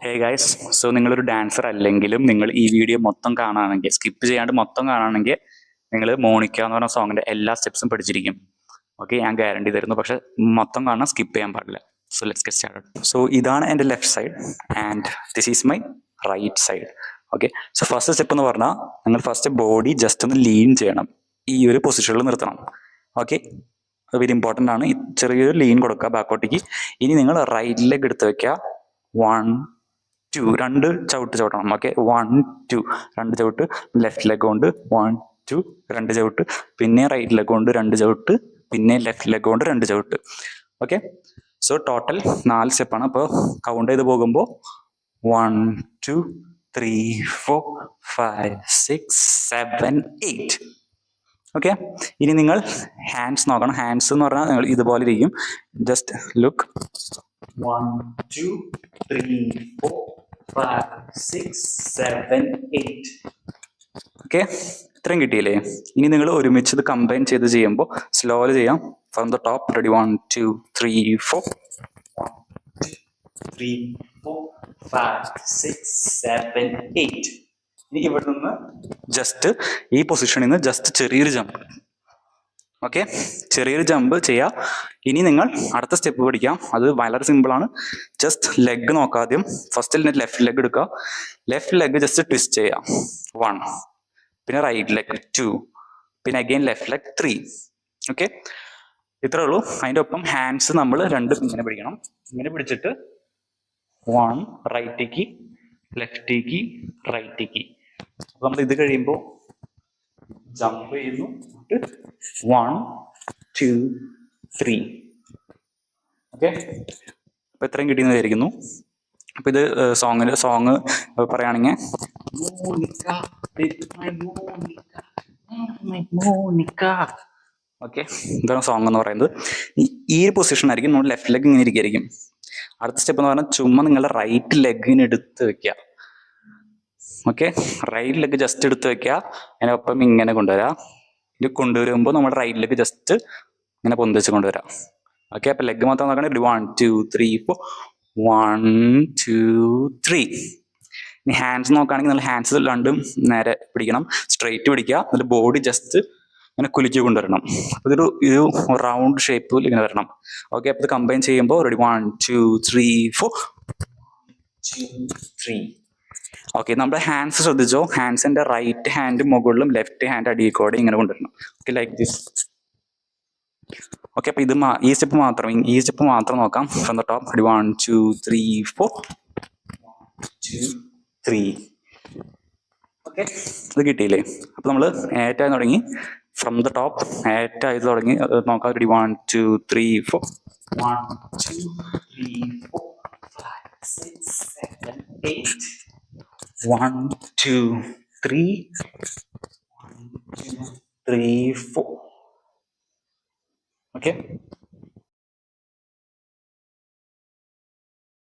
Hey guys, so നിങ്ങളൊരു dancer അല്ലെങ്കിലും നിങ്ങൾ ഈ വീഡിയോ മൊത്തം കാണുകയാണെങ്കിൽ, സ്കിപ്പ് ചെയ്യാണ്ട് മൊത്തം കാണുകയാണെങ്കിൽ നിങ്ങൾ മോണിക്ക എന്ന് പറഞ്ഞ സോങ്ങിന്റെ എല്ലാ സ്റ്റെപ്സും പഠിച്ചിരിക്കും. ഓക്കെ, ഞാൻ ഗ്യാരണ്ടി തരുന്നു. പക്ഷെ മൊത്തം കാണാൻ സ്കിപ്പ് ചെയ്യാൻ പാടില്ല. So let's get started. So ഇതാണ് എൻ്റെ left side and this is my right side. Okay, so first step എന്ന് പറഞ്ഞാൽ നിങ്ങൾ ഫസ്റ്റ് ബോഡി ജസ്റ്റ് ഒന്ന് ലീൻ ചെയ്യണം. ഈ ഒരു പൊസിഷനിൽ നിർത്തണം. ഓക്കെ, അത് വെരി ഇമ്പോർട്ടൻ്റ് ആണ്. ചെറിയൊരു ലീൻ കൊടുക്കുക ബാക്കോട്ടേക്ക്. ഇനി നിങ്ങൾ റൈറ്റ് ലെഗ് എടുത്ത് വെക്കുക. 1 2 രണ്ട് ചവിട്ട് ചവിട്ടണം. ഓക്കെ, 1 2 രണ്ട് ചവിട്ട്. ലെഫ്റ്റ് ലെഗ് കൊണ്ട് 1 2 രണ്ട് ചവിട്ട്. പിന്നെ റൈറ്റ് ലെഗ് കൊണ്ട് 2 ചവിട്ട്. പിന്നെ ലെഫ്റ്റ് ലെഗ് കൊണ്ട് 2 ചവിട്ട്. ഓക്കെ, സോ ടോട്ടൽ 4 സ്റ്റെപ്പാണ്. അപ്പോൾ കൗണ്ട് ചെയ്ത് പോകുമ്പോൾ 1 2 3 4 5 6 7 8. ഓക്കെ, ഇനി നിങ്ങൾ ഹാൻഡ്സ് നോക്കണം. ഹാൻഡ്സ് എന്ന് പറഞ്ഞാൽ നിങ്ങൾ ഇതുപോലെ ഇരിക്കും. Just look. 1 2 3 4 5 6 7 8. ഓക്കെ, ഇത്രയും കിട്ടിയില്ലേ? ഇനി നിങ്ങൾ ഒരുമിച്ച് ഇത് കമ്പൈൻ ചെയ്ത് ചെയ്യുമ്പോൾ സ്ലോയിൽ ചെയ്യാം. From the top. റെഡി? 1 2 3 4 1 2 3 4 5 6 7 8. ഇനി ഇവിടെ നിന്ന് ജസ്റ്റ് ഈ പൊസിഷനിൽ നിന്ന് ജസ്റ്റ് ചെറിയൊരു ജമ്പ്. ഓക്കെ, ചെറിയൊരു ജമ്പ് ചെയ്യാം. ഇനി നിങ്ങൾ അടുത്ത സ്റ്റെപ്പ് പഠിക്കാം. അത് വളരെ സിമ്പിളാണ്. ജസ്റ്റ് ലെഗ് നോക്കാം. ആദ്യം ഫസ്റ്റിൽ ലെഫ്റ്റ് ലെഗ് എടുക്കുക. ലെഫ്റ്റ് ലെഗ് ജസ്റ്റ് ട്വിസ്റ്റ് ചെയ്യാം. 1, പിന്നെ റൈറ്റ് ലെഗ് 2, പിന്നെ അഗെയിൻ ലെഫ്റ്റ് ലെഗ് 3. ഓക്കെ, ഇത്രേ ഉള്ളൂ. അതിൻ്റെ ഒപ്പം ഹാൻഡ്സ് നമ്മൾ രണ്ടും ഇങ്ങനെ പിടിക്കണം. ഇങ്ങനെ പിടിച്ചിട്ട് 1 റൈറ്റേക്ക്, ലെഫ്റ്റേക്ക്, റൈറ്റേക്ക്. അപ്പൊ നമ്മൾ ഇത് കഴിയുമ്പോൾ ജമ്പ് ചെയ്യുന്നു. 1 2 3. ഓക്കെ, അപ്പൊ ഇത്രയും കിട്ടിയെന്ന് വിചാരിക്കുന്നു. അപ്പൊ ഇത് സോങ് പറയുകയാണെങ്കിൽ ഓക്കെ, ഇതാണ് സോങ് എന്ന് പറയുന്നത്. ഈ ഒരു പൊസിഷൻ ആയിരിക്കും. നമ്മൾ ലെഫ്റ്റ് ലെഗ് ഇങ്ങനെ ഇരിക്കും. അടുത്ത സ്റ്റെപ്പ് എന്ന് പറഞ്ഞാൽ ചുമ്മാ നിങ്ങളുടെ റൈറ്റ് ലെഗിന് എടുത്ത് വെക്കുക. ഓക്കെ, റൈറ്റ് ലെഗ് ജസ്റ്റ് എടുത്ത് വെക്കുക. അതിനൊപ്പം ഇങ്ങനെ കൊണ്ടുവരാം. ഇത് കൊണ്ടുവരുമ്പോൾ നമ്മുടെ റൈറ്റ് ലെഗ് ജസ്റ്റ് ഇങ്ങനെ പൊന്തിച്ച് കൊണ്ടുവരാം. ഓക്കെ, അപ്പൊ ലെഗ് മൊത്തം നോക്കണേ. 1 2 3 4 1 2 3. ഇനി ഹാൻഡ്സ് നോക്കുകയാണെങ്കിൽ നമ്മൾ ഹാൻഡ്സ് രണ്ടും നേരെ പിടിക്കണം. സ്ട്രെയിറ്റ് പിടിക്കുക. എന്നിട്ട് ബോഡി ജസ്റ്റ് ഇങ്ങനെ കുലുക്കി കൊണ്ടുവരണം. അപ്പൊ ഒരു റൗണ്ട് ഷേപ്പിൽ ഇങ്ങനെ വരണം. ഓക്കെ, അപ്പൊ ഇത് കമ്പൈൻ ചെയ്യുമ്പോൾ റെഡി? 1 2 3 4 2 3. ഓക്കെ, നമ്മുടെ ഹാൻഡ്സ് ശ്രദ്ധിച്ചോ. ഹാൻഡ്സിന്റെ റൈറ്റ് ഹാൻഡ് മുകളിലും ലെഫ്റ്റ് ഹാൻഡ് അടിയിൽക്കൂടെ ഇങ്ങനെ കൊണ്ടുവരണം. Okay, like this. ഓക്കെ, അപ്പൊ ഇത് ഈ സ്റ്റെപ്പ് മാത്രം നോക്കാം. From the top. 1 2 3 4 2 3. ഓക്കെ, ഇത് കിട്ടിയില്ലേ? അപ്പൊ നമ്മള് ഏറ്റായി തുടങ്ങി. ഫ്രം ദ ടോപ്പ് ഏറ്റായി തുടങ്ങി നോക്കാം. 1 2 3 4 1 2 3 4 5 6 7 8. 1 2 3 1 2 3 4. ഓക്കെ,